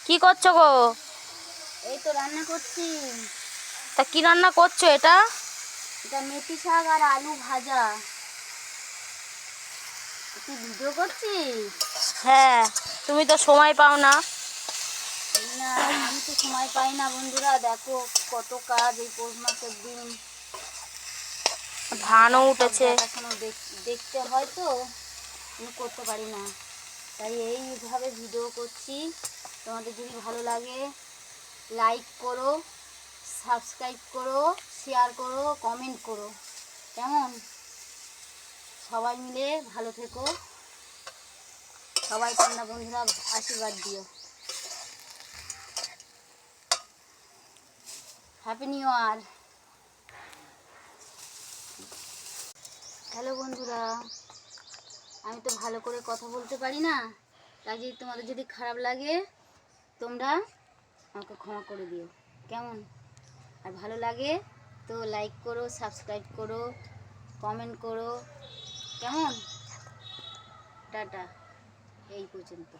কি করছো গো? এই তো রান্না করছি। তা কি রান্না করছো এটা? এটা মেথি শাক আর আলু ভাজা। তুই ভিডিও করছিস? হ্যাঁ, তুমি তো সময় পাও না। না, আমি তো সময় পাই না বন্ধুরা। দেখো কত কাজ এই পৌষ মাসের দিন। ধানও সব উঠেছে। দেখাশোনা দেখতে হয় তো, আমি করতে পারি না। তাই এইভাবে ভিডিও করছি। তোমাদের যদি ভালো লাগে লাইক করো, সাবস্ক্রাইব করো, শেয়ার করো, কমেন্ট করো। কেমন? সবাই মিলে ভালো থেকো। সবাই তোমরা বন্ধুরা আশীর্বাদ দিও। Happy new year. হ্যালো বন্ধুরা, আমি তো ভালো করে কথা বলতে পারি না, তাই যদি তোমাদের যদি খারাপ লাগে তোমরা আমাকে ক্ষমা করে দিও। কেমন? আর ভালো লাগে তো লাইক করো, সাবস্ক্রাইব করো, কমেন্ট করো। কেমন? টাটা, এই পর্যন্ত।